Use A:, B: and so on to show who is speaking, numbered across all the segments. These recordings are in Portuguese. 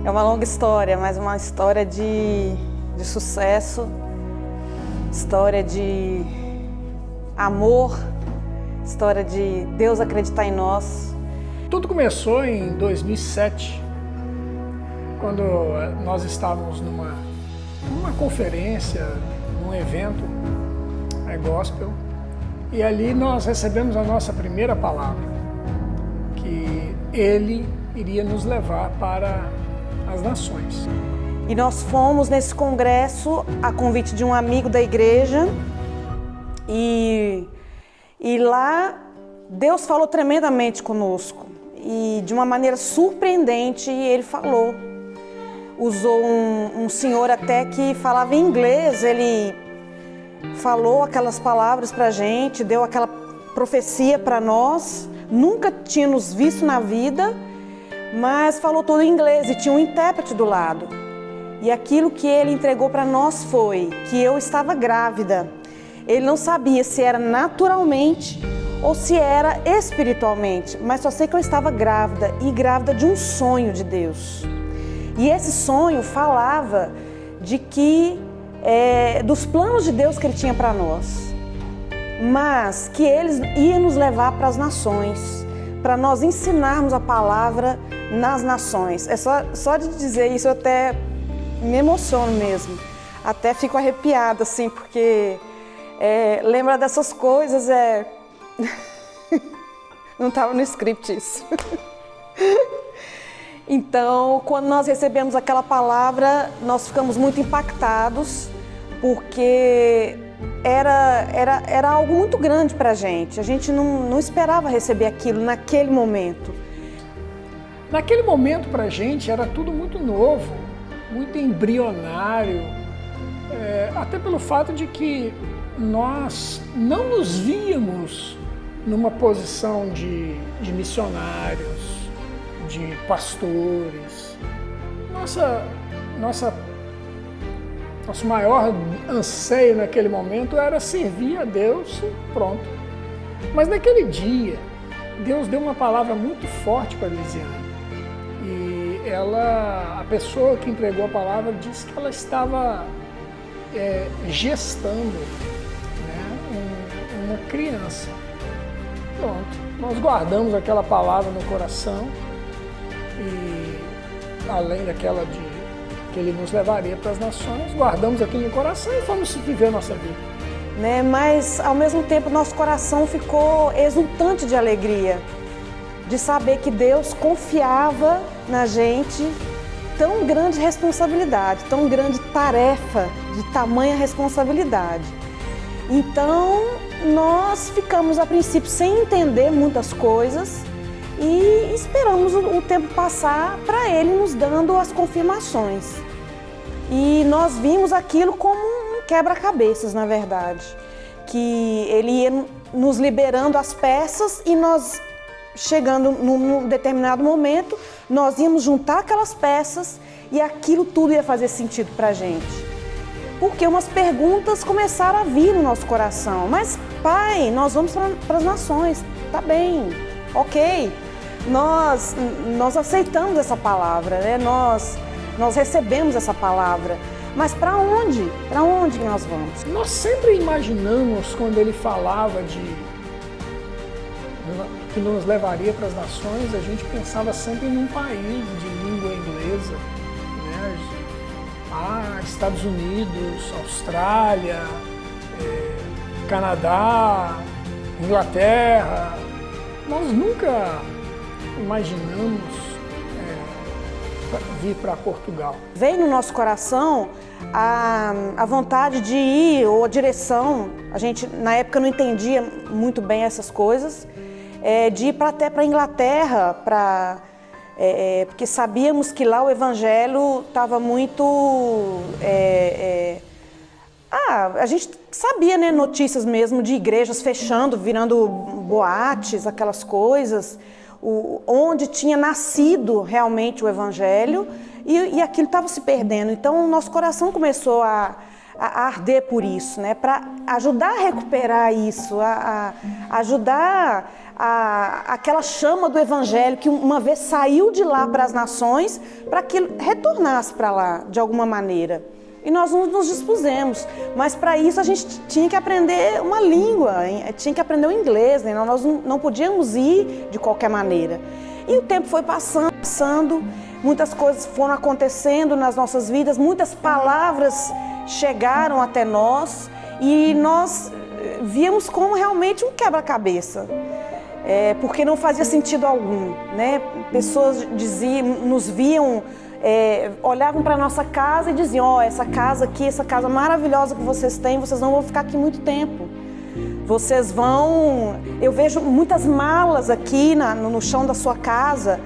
A: É uma longa história, mas uma história de sucesso, história de amor, história de Deus acreditar em nós.
B: Tudo começou em 2007, quando nós estávamos numa conferência, num evento gospel, e ali nós recebemos a nossa primeira palavra, que Ele iria nos levar para as nações.
A: E nós fomos nesse congresso a convite de um amigo da igreja, e lá Deus falou tremendamente conosco, e de uma maneira surpreendente Ele falou. Usou um senhor até que falava inglês, ele falou aquelas palavras para a gente, deu aquela profecia para nós, nunca tinha nos visto na vida, mas falou tudo em inglês e tinha um intérprete do lado. E aquilo que ele entregou para nós foi que eu estava grávida. Ele não sabia se era naturalmente ou se era espiritualmente, mas só sei que eu estava grávida, e grávida de um sonho de Deus. E esse sonho falava de que dos planos de Deus que Ele tinha para nós, mas que Ele ia nos levar para as nações, para nós ensinarmos a palavra nas nações. É só de dizer isso eu até me emociono mesmo, até fico arrepiada assim, porque lembra dessas coisas, não estava no script isso. Então, quando nós recebemos aquela palavra, nós ficamos muito impactados, porque era algo muito grande para a gente. A gente não esperava receber aquilo naquele momento.
B: Naquele momento, para a gente, era tudo muito novo, muito embrionário, até pelo fato de que nós não nos víamos numa posição de missionários, de pastores. Nosso maior anseio naquele momento era servir a Deus e pronto. Mas naquele dia, Deus deu uma palavra muito forte para Elisiane. E a pessoa que entregou a palavra, disse que ela estava gestando, uma criança. Pronto, nós guardamos aquela palavra no coração, e além daquela que Ele nos levaria para as nações, guardamos aquilo no coração e fomos viver a nossa vida.
A: Mas ao mesmo tempo nosso coração ficou exultante de alegria, de saber que Deus confiava na gente tão grande responsabilidade, tão grande tarefa, de tamanha responsabilidade. Então nós ficamos a princípio sem entender muitas coisas, e esperamos o tempo passar para Ele nos dando as confirmações. E nós vimos aquilo como um quebra-cabeças, na verdade. Que Ele ia nos liberando as peças, e nós, chegando num determinado momento, nós íamos juntar aquelas peças e aquilo tudo ia fazer sentido para a gente. Porque umas perguntas começaram a vir no nosso coração. Mas, Pai, nós vamos para as nações, tá bem, ok. Nós aceitamos essa palavra, nós recebemos essa palavra, mas para onde? Para onde que nós vamos?
B: Nós sempre imaginamos, quando Ele falava que nos levaria para as nações, a gente pensava sempre em um país de língua inglesa, Estados Unidos, Austrália, Canadá, Inglaterra. Nós nunca imaginamos vir para Portugal.
A: Veio no nosso coração a vontade de ir, ou a direção, a gente na época não entendia muito bem essas coisas, de ir até para a Inglaterra, porque sabíamos que lá o Evangelho estava muito... a gente sabia, notícias mesmo de igrejas fechando, virando boates, aquelas coisas, onde tinha nascido realmente o Evangelho, e aquilo estava se perdendo. Então o nosso coração começou a arder por isso, para ajudar a recuperar isso, a ajudar aquela chama do evangelho que uma vez saiu de lá para as nações, para que retornasse para lá de alguma maneira. E nós nos dispusemos, mas para isso a gente tinha que aprender uma língua, tinha que aprender o inglês, né? Nós não podíamos ir de qualquer maneira. E o tempo foi passando, muitas coisas foram acontecendo nas nossas vidas, muitas palavras chegaram até nós e nós víamos como realmente um quebra-cabeça, porque não fazia sentido algum, né? Pessoas nos viam, olhavam para a nossa casa e diziam: essa casa aqui, essa casa maravilhosa que vocês têm, vocês não vão ficar aqui muito tempo. Vocês vão... Eu vejo muitas malas aqui no chão da sua casa.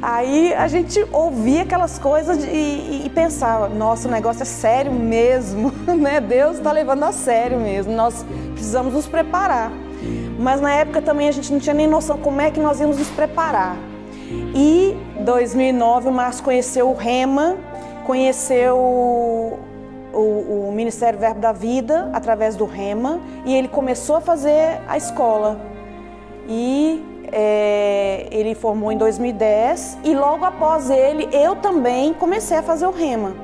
A: Aí a gente ouvia aquelas coisas e pensava: nossa, o negócio é sério mesmo, né? Deus está levando a sério mesmo, nós precisamos nos preparar. Mas na época também a gente não tinha nem noção como é que nós íamos nos preparar. E em 2009 o Márcio conheceu o Rema, conheceu o Ministério Verbo da Vida através do Rema, e ele começou a fazer a escola. E ele formou em 2010 e logo após ele, eu também comecei a fazer o Rema.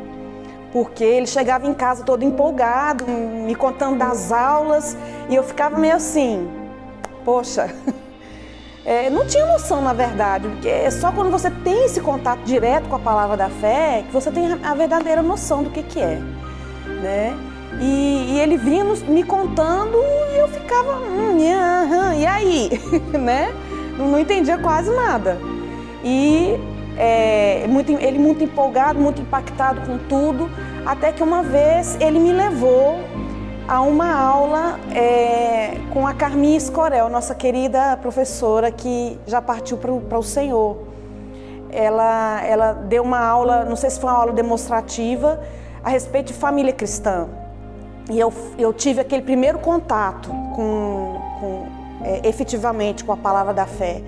A: Porque ele chegava em casa todo empolgado, me contando das aulas, e eu ficava meio assim, poxa... não tinha noção, na verdade, porque é só quando você tem esse contato direto com a palavra da fé que você tem a verdadeira noção do que é, né? E ele vinha me contando e eu ficava, e aí? Né? Não entendia quase nada. E ele muito empolgado, muito impactado com tudo, até que uma vez ele me levou a uma aula com a Carminha Escorel, nossa querida professora que já partiu para o Senhor. Ela deu uma aula, não sei se foi uma aula demonstrativa, a respeito de família cristã. E eu tive aquele primeiro contato efetivamente com a palavra da fé,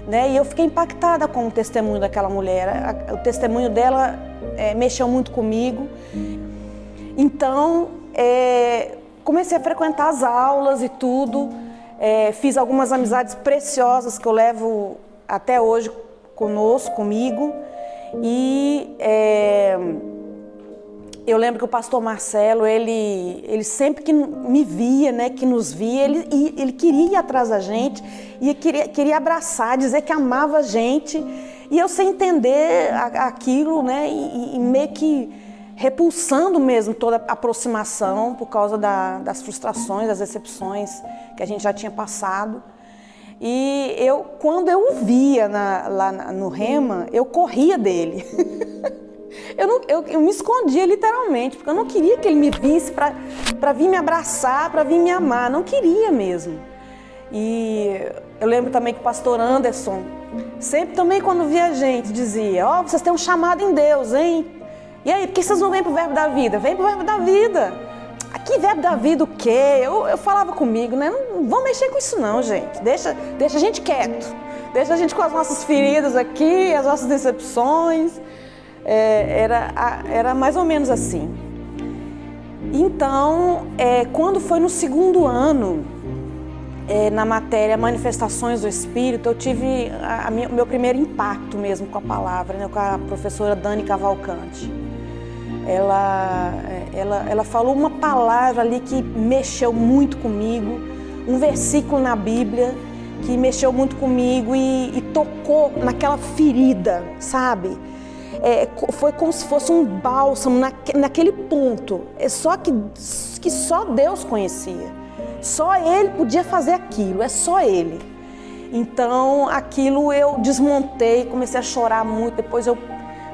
A: né? E eu fiquei impactada com o testemunho daquela mulher. O testemunho dela mexeu muito comigo. Então, comecei a frequentar as aulas e tudo, fiz algumas amizades preciosas que eu levo até hoje comigo. E eu lembro que o pastor Marcelo, ele sempre que me via, né, que nos via, ele queria ir atrás da gente, e queria abraçar, dizer que amava a gente, e eu sem entender aquilo, né, e meio que repulsando mesmo toda a aproximação por causa das frustrações, das decepções que a gente já tinha passado. E quando eu o via lá no Rema, eu corria dele. Eu me escondia literalmente, porque eu não queria que ele me visse para vir me abraçar, para vir me amar, não queria mesmo. E eu lembro também que o pastor Anderson, sempre também quando via a gente, dizia: vocês têm um chamado em Deus, hein? E aí, por que vocês não vêm pro Verbo da Vida? Vem pro Verbo da Vida. Aqui, Verbo da Vida o quê? Eu falava comigo, né? Não vamos mexer com isso não, gente. Deixa a gente quieto. Deixa a gente com as nossas feridas aqui, as nossas decepções. Era mais ou menos assim. Então, quando foi no segundo ano, na matéria Manifestações do Espírito, eu tive o meu primeiro impacto mesmo com a palavra, né, com a professora Dani Cavalcante. Ela falou uma palavra ali que mexeu muito comigo, um versículo na Bíblia que mexeu muito comigo e tocou naquela ferida, sabe? Foi como se fosse um bálsamo naquele ponto, só que só Deus conhecia, só Ele podia fazer aquilo, só Ele. Então aquilo eu desmontei, comecei a chorar muito. Depois eu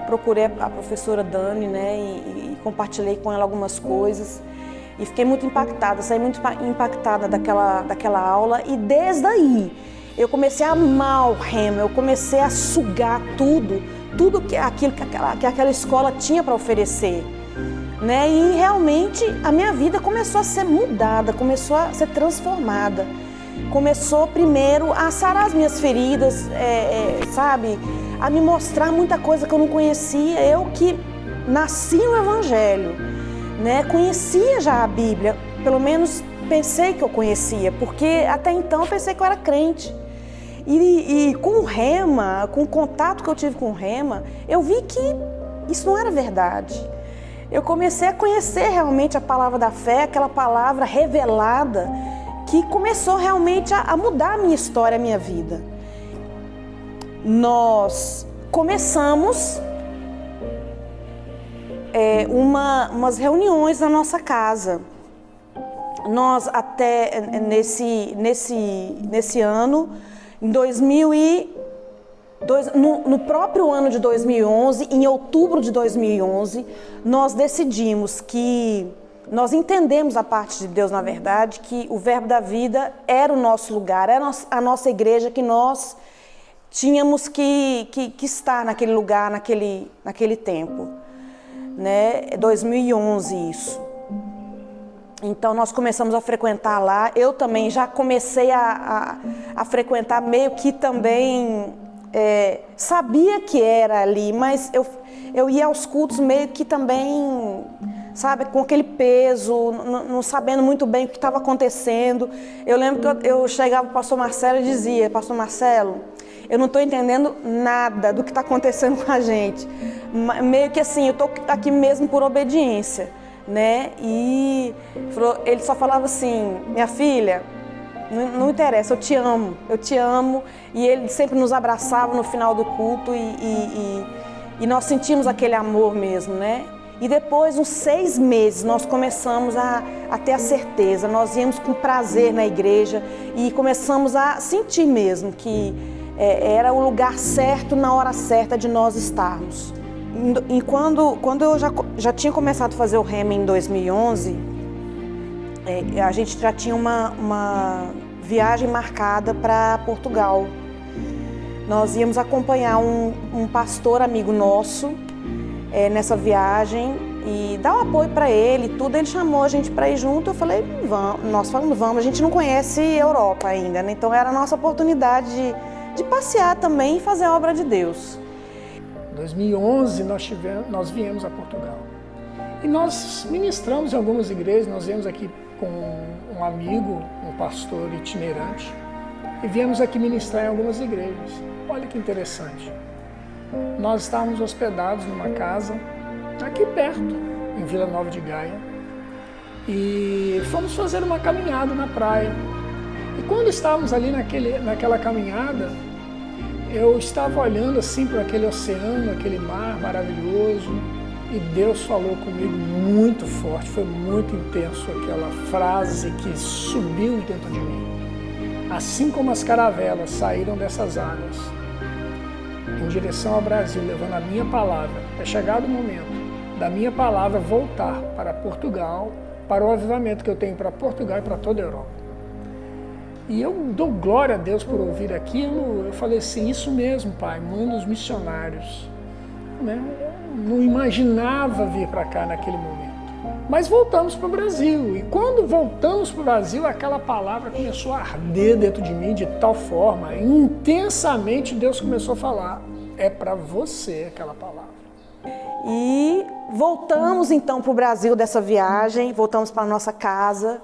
A: procurei a professora Dani, né, e compartilhei com ela algumas coisas e fiquei muito impactada, saí muito impactada daquela aula, e desde aí eu comecei a amar o Rema, eu comecei a sugar tudo que aquela escola tinha para oferecer, né? E realmente a minha vida começou a ser mudada, começou a ser transformada. Começou primeiro a sarar as minhas feridas, sabe? A me mostrar muita coisa que eu não conhecia. Eu que nasci no Evangelho, né? Conhecia já a Bíblia, pelo menos pensei que eu conhecia, porque até então eu pensei que eu era crente. E com o Rema, com o contato que eu tive com o Rema, eu vi que isso não era verdade. Eu comecei a conhecer realmente a palavra da fé, aquela palavra revelada, que começou realmente a mudar a minha história, a minha vida. Nós começamos umas reuniões na nossa casa. Nós até nesse ano, em no próprio ano de 2011, em outubro de 2011, nós decidimos que nós entendemos a parte de Deus, na verdade, que o Verbo da Vida era o nosso lugar, era a nossa igreja, que nós tínhamos que estar naquele lugar, naquele tempo, né? 2011 isso. Então nós começamos a frequentar lá. Eu também já comecei a frequentar, meio que também sabia que era ali, mas eu ia aos cultos meio que também, sabe, com aquele peso, não sabendo muito bem o que estava acontecendo. Eu lembro que eu chegava para o pastor Marcelo e dizia: pastor Marcelo, eu não estou entendendo nada do que está acontecendo com a gente. Meio que assim, eu estou aqui mesmo por obediência, né? E ele só falava assim: minha filha, não interessa, eu te amo. E ele sempre nos abraçava no final do culto e nós sentimos aquele amor mesmo, né? E depois, uns 6 meses, nós começamos a ter a certeza, nós íamos com prazer na igreja e começamos a sentir mesmo que era o lugar certo, na hora certa de nós estarmos. E quando eu já tinha começado a fazer o Rema em 2011, a gente já tinha uma viagem marcada para Portugal. Nós íamos acompanhar um pastor amigo nosso nessa viagem e dar um apoio para ele, tudo. Ele chamou a gente para ir junto. Eu falei: vamos. Nós falamos: vamos. A gente não conhece Europa ainda, né? Então era a nossa oportunidade de passear também e fazer a obra de Deus.
B: Em 2011 nós viemos a Portugal e nós ministramos em algumas igrejas. Nós viemos aqui com um amigo, um pastor itinerante, e viemos aqui ministrar em algumas igrejas. Olha que interessante. Nós estávamos hospedados numa casa aqui perto, em Vila Nova de Gaia, e fomos fazer uma caminhada na praia. E quando estávamos ali naquela caminhada, eu estava olhando assim para aquele oceano, aquele mar maravilhoso, e Deus falou comigo muito forte, foi muito intenso aquela frase que subiu dentro de mim. Assim como as caravelas saíram dessas águas em direção ao Brasil, levando a minha palavra, é chegado o momento da minha palavra voltar para Portugal, para o avivamento que eu tenho para Portugal e para toda a Europa. E eu dou glória a Deus por ouvir aquilo. Eu falei assim: isso mesmo, Pai, manda os missionários. Né? Não imaginava vir para cá naquele momento. Mas voltamos para o Brasil. E quando voltamos para o Brasil, aquela palavra começou a arder dentro de mim de tal forma, intensamente Deus começou a falar: é para você aquela palavra.
A: E voltamos então para o Brasil dessa viagem, voltamos para a nossa casa.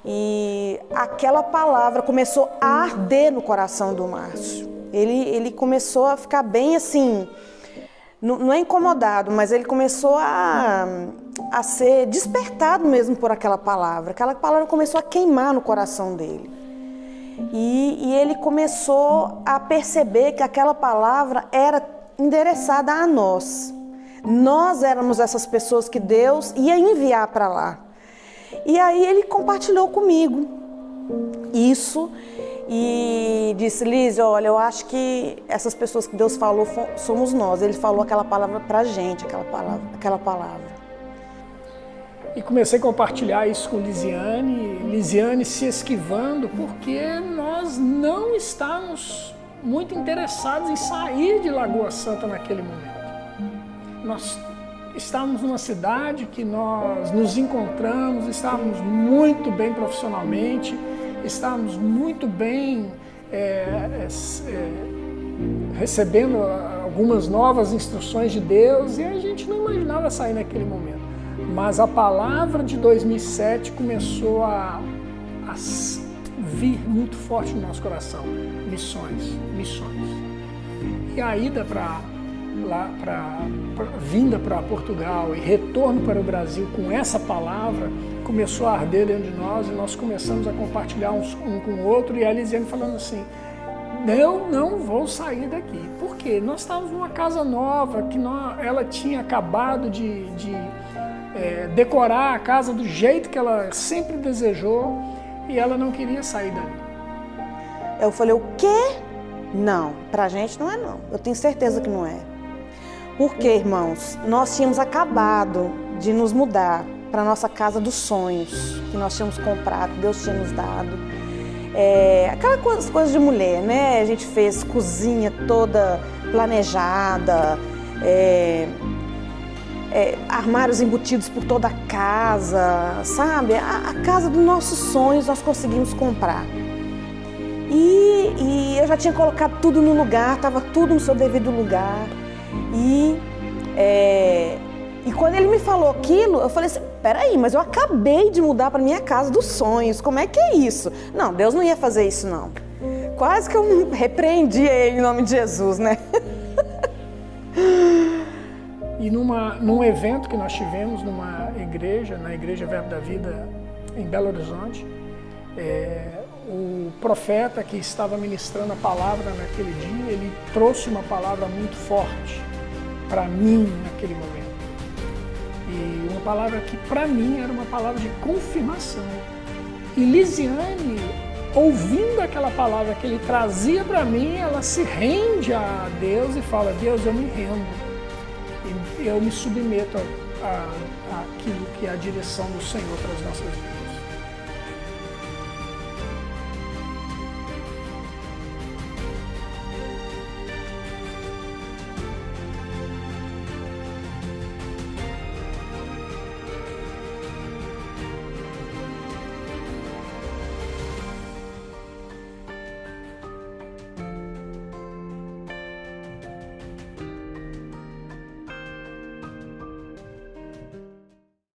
A: E aquela palavra começou a arder no coração do Márcio. Ele começou a ficar bem assim, não é incomodado, mas ele começou a ser despertado mesmo por aquela palavra. Aquela palavra começou a queimar no coração dele. E ele começou a perceber que aquela palavra era endereçada a nós. Nós éramos essas pessoas que Deus ia enviar para lá. E aí ele compartilhou comigo isso e disse: Liz, olha, eu acho que essas pessoas que Deus falou somos nós. Ele falou aquela palavra pra gente, aquela palavra.
B: E comecei a compartilhar isso com Lisiane se esquivando, porque nós não estávamos muito interessados em sair de Lagoa Santa naquele momento. Nós estávamos numa cidade que nós nos encontramos, estávamos muito bem profissionalmente, estávamos muito bem recebendo algumas novas instruções de Deus, e a gente não imaginava sair naquele momento. Mas a palavra de 2007 começou a vir muito forte no nosso coração: missões. E a ida vinda para Portugal e retorno para o Brasil com essa palavra começou a arder dentro de nós, e nós começamos a compartilhar um com o outro, e a Elisiane falando assim: eu não vou sair daqui. Por quê? Nós estávamos numa casa nova, que ela tinha acabado de decorar a casa do jeito que ela sempre desejou, e ela não queria sair dali.
A: Eu falei: o quê? Não, pra gente não é não. Eu tenho certeza que não é. Porque, irmãos, nós tínhamos acabado de nos mudar para nossa casa dos sonhos, que nós tínhamos comprado, que Deus tinha nos dado. Aquelas coisas de mulher, né? A gente fez cozinha toda planejada, armários embutidos por toda a casa, sabe? A casa dos nossos sonhos nós conseguimos comprar. E eu já tinha colocado tudo no lugar, estava tudo no seu devido lugar. E quando ele me falou aquilo, eu falei assim: peraí, mas eu acabei de mudar para minha casa dos sonhos, como é que é isso? Não, Deus não ia fazer isso não. Quase que eu repreendi ele em nome de Jesus, né?
B: E num evento que nós tivemos numa igreja, na Igreja Verbo da Vida em Belo Horizonte, o profeta que estava ministrando a palavra naquele dia, ele trouxe uma palavra muito forte para mim naquele momento. E uma palavra que para mim era uma palavra de confirmação. E Lisiane, ouvindo aquela palavra que ele trazia para mim, ela se rende a Deus e fala: Deus, eu me rendo. E eu me submeto àquilo que é a direção do Senhor para as nossas vidas.